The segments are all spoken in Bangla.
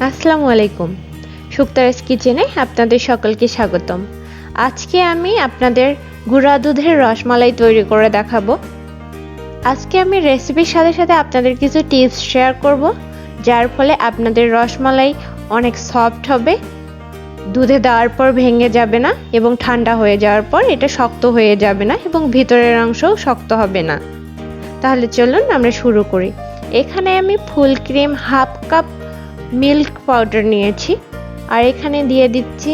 আসসালামু আলাইকুম। শুক্তারাস কিচেনে আপনাদের সকলকে স্বাগতম। আজকে আমি আপনাদের গুঁড়া দুধের রসমালাই তৈরি করে দেখাবো। আজকে আমি রেসিপির সাথে সাথে আপনাদের কিছু টিপস শেয়ার করব, যার ফলে আপনাদের রসমালাই অনেক সফট হবে, দুধে দেওয়ার পর ভেঙে যাবে না এবং ঠান্ডা হয়ে যাওয়ার পর এটা শক্ত হয়ে যাবে না এবং ভিতরের অংশও শক্ত হবে না। তাহলে চলুন আমরা শুরু করি। এখানে আমি full cream half cup milk powder নিয়েছি, আর এখানে দিয়ে দিচ্ছি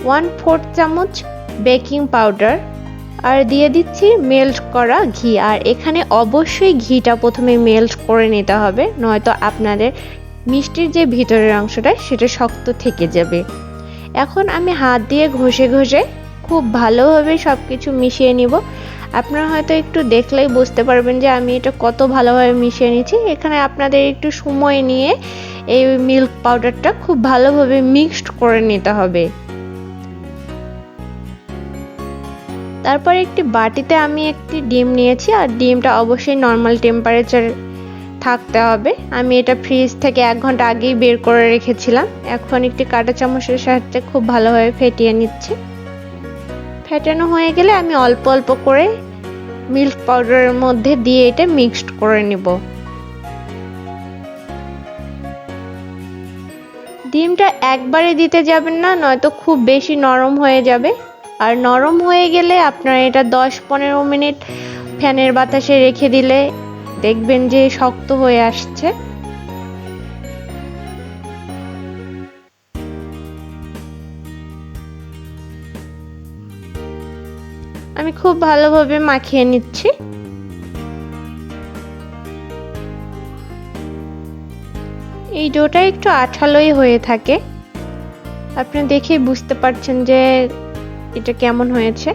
1/4 চামচ বেকিং পাউডার, আর দিয়ে দিচ্ছি মেল্ট করা ঘি। আর এখানে অবশ্যই ঘিটা প্রথমে মেল্ট করে নিতে হবে, নয়তো আপনাদের মিষ্টির যে ভিতরের অংশটা সেটা শক্ত থেকে যাবে। এখন আমি হাত দিয়ে ঘষে ঘষে খুব ভালোভাবে সব কিছু মিশিয়ে নিব। আপনারা হয়তো একটু দেখলেই বুঝতে পারবেন যে আমি এটা কত ভালোভাবে মিশিয়ে নিচ্ছি। এখানে আপনাদের একটু সময় নিয়ে এই মিল্ক পাউডারটা খুব ভালোভাবে মিক্সড করে নিতে হবে। তারপর একটি বাটিতে আমি একটি ডিম নিয়েছি, আর ডিমটা অবশ্যই নর্মাল টেম্পারেচার থাকতে হবে। আমি এটা ফ্রিজ থেকে 1 ঘন্টা আগেই বের করে রেখেছিলাম। এখন একটি কাঁটা চামচের সাহায্যে খুব ভালোভাবে ফেটিয়ে নিচ্ছি। ফেটানো হয়ে গেলে আমি অল্প অল্প করে মিল্ক পাউডারের মধ্যে দিয়ে এটা মিক্সড করে নিব। ডিমটা একবারে দিতে যাবেন না, নয়তো খুব বেশি নরম হয়ে যাবে। আর নরম হয়ে গেলে আপনারা এটা 10-15 মিনিট ফ্যানের বাতাসে রেখে দিলে দেখবেন যে শক্ত হয়ে আসছে। আমি খুব ভালোভাবে মাখিয়ে নিচ্ছি। এই ডোটা একটু আঠালোই হয়ে থাকে, আপনি দেখেই বুঝতে পারছেন যে এটা কেমন হয়েছে।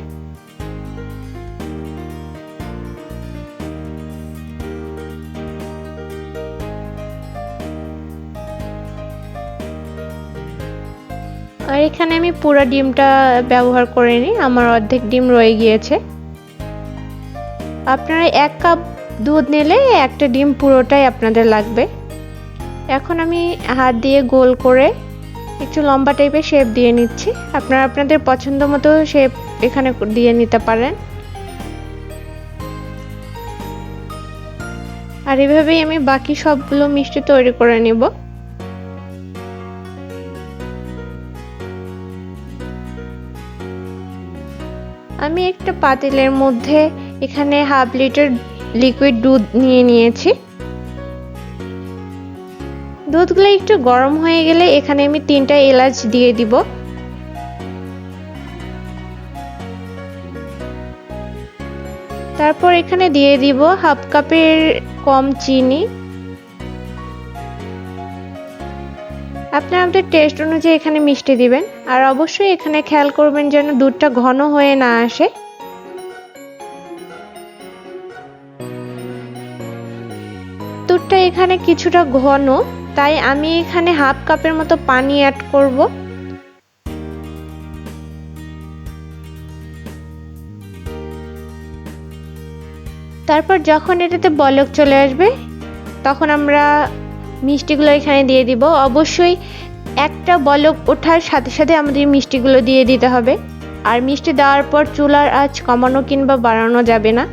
আর এখানে আমি পুরো ডিমটা ব্যবহার করিনি, আমার অর্ধেক ডিম রয়ে গিয়েছে। আপনারা 1 কাপ দুধ নিলে একটা ডিম পুরোটাই আপনাদের লাগবে। এখন আমি হাত দিয়ে গোল করে একটু লম্বা টাইপের শেপ দিয়ে নিচ্ছি। আপনারা আপনাদের পছন্দ মতো শেপ এখানে দিয়ে নিতে পারেন। আর এভাবেই আমি বাকি সবগুলো মিষ্টি তৈরি করে নিব। আমি একটা পাতিলের মধ্যে এখানে 1/2 লিটার লিকুইড দুধ নিয়েছি। দুধগুলো একটু গরম হয়ে গেলে এখানে আমি 3টা এলাচ দিয়ে দিব। তারপর এখানে দিয়ে দিব 1/2 কাপের কম চিনি। আপনারা আপনাদের টেস্ট অনুযায়ী এখানে মিষ্টি দিবেন, আর অবশ্যই এখানে খেয়াল করবেন যেন দুধটা ঘন হয়ে না আসে। দুধটা এখানে কিছুটা ঘন, তাই আমি এখানে 1/2 কাপের মতো পানি অ্যাড করব। তারপর যখন এটাতে বলক চলে আসবে তখন আমরা মিষ্টিগুলো এখানে দিয়ে দিব। অবশ্যই একটা বলক ওঠার সাথে সাথে আমাদের মিষ্টিগুলো দিয়ে দিতে হবে। আর মিষ্টি দেওয়ার পর চুলার আঁচ কমানো কিংবা বাড়ানো যাবে না।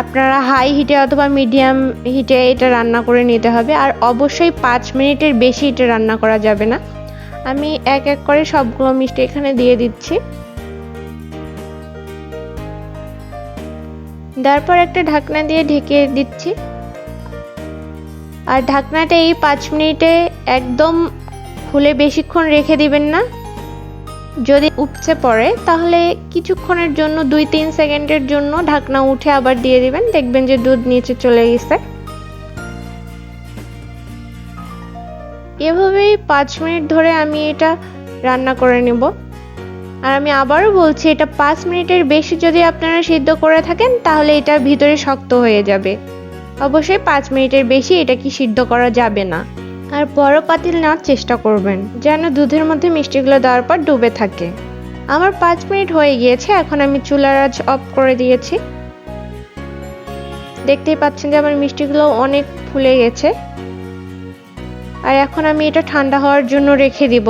আপনারা হাই হিটে অথবা মিডিয়াম হিটে এটা রান্না করে নিতে হবে। আর অবশ্যই 5 মিনিটের বেশি এটা রান্না করা যাবে না। আমি এক এক করে সবগুলো মিষ্টি এখানে দিয়ে দিচ্ছি। তারপর একটা ঢাকনা দিয়ে ঢেকে দিচ্ছি। আর ঢাকনাটা এই 5 মিনিটে একদম খুলে বেশিক্ষণ রেখে দিবেন না। যদি উপচে পড়ে তাহলে কিছুক্ষণের জন্য 2-3 সেকেন্ডের জন্য ঢাকনা উঠে আবার দিয়ে দিবেন, দেখবেন যে দুধ নিচে চলে গেছে। এভাবেই 5 মিনিট ধরে আমি এটা রান্না করে নেব। আর আমি আবারও বলছি, এটা 5 মিনিটের বেশি যদি আপনারা সিদ্ধ করে থাকেন তাহলে এটা ভিতরে শক্ত হয়ে যাবে। অবশ্যই 5 মিনিটের বেশি এটা কি সিদ্ধ করা যাবে না। আর বড় পাতিল নেওয়ার চেষ্টা করবেন যেন দুধের মধ্যে মিষ্টিগুলো দেওয়ার পর ডুবে থাকে। আমার 5 মিনিট হয়ে গিয়েছে, এখন আমি চুলার আঁচ অফ করে দিয়েছি। দেখতেই পাচ্ছেন যে আমার মিষ্টিগুলো অনেক ফুলে গেছে। আর এখন আমি এটা ঠান্ডা হওয়ার জন্য রেখে দিব।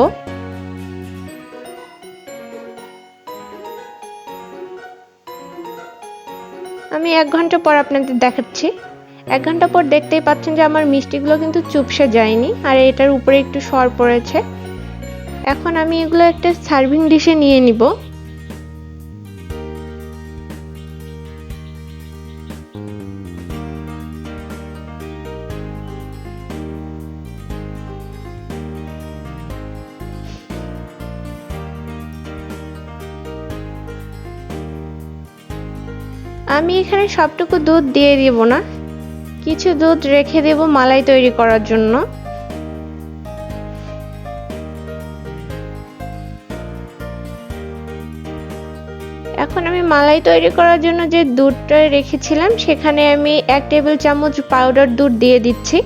আমি 1 ঘন্টা পর আপনাদের দেখাচ্ছি। 1 ঘন্টা পর দেখতেই পাচ্ছেন যে আমার মিষ্টিগুলো কিন্তু চুপসে যায়নি আর এটার উপরে একটু সর পড়েছে। এখন আমি এগুলো একটা সার্ভিং ডিশে নিয়ে নিব। আমি এখানে সবটুকু দুধ দিয়ে দিব না, কিছু দুধ রেখে দেব মালাই তৈরি করার জন্য। এখন আমি মালাই তৈরি করার জন্য যে দুধটা রেখেছিলাম সেখানে আমি 1 টেবিল চামচ পাউডার দুধ দিয়ে দিচ্ছি।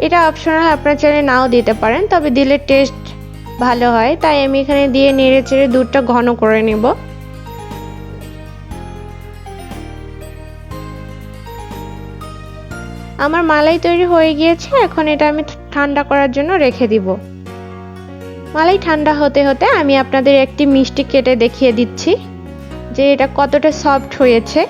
এটা অপশনাল, আপনারা চাইলে নাও দিতে পারেন, তবে দিলে টেস্ট ভালো হয়, তাই আমি এখানে দিয়ে নেড়েচেড়ে দুধটা ঘন করে নেব। আমার মালাই তৈরি হয়ে গিয়েছে, এখন এটা আমি ঠান্ডা করার জন্য রেখে দিব। মালাই ঠান্ডা হতে হতে আমি আপনাদের একটি মিষ্টি কেটে দেখিয়ে দিচ্ছি যে এটা কতটা সফট হয়েছে।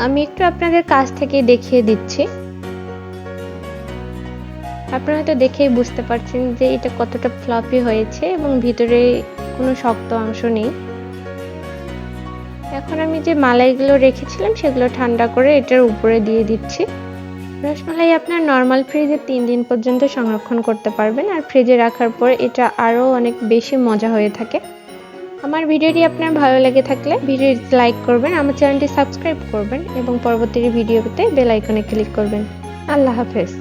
আমি একটু আপনাদের কাছ থেকে দেখিয়ে দিচ্ছি। আপনারা হয়তো দেখেই বুঝতে পারছেন যে এটা কতটা ফ্লপি হয়েছে এবং ভিতরে কোনো শক্ত অংশ নেই। এখন আমি যে মালাইগুলো রেখেছিলাম সেগুলো ঠান্ডা করে এটার উপরে দিয়ে দিচ্ছি। রসমালাই আপনার নর্মাল ফ্রিজে 3 দিন পর্যন্ত সংরক্ষণ করতে পারবেন, আর ফ্রিজে রাখার পর এটা আরও অনেক বেশি মজা হয়ে থাকে। আমার ভিডিওটি আপনার ভালো লেগে থাকলে ভিডিওটি লাইক করবেন, আমার চ্যানেলটি সাবস্ক্রাইব করবেন এবং পরবর্তী ভিডিও পেতে বেল আইকনে ক্লিক করবেন। আল্লাহ হাফেজ।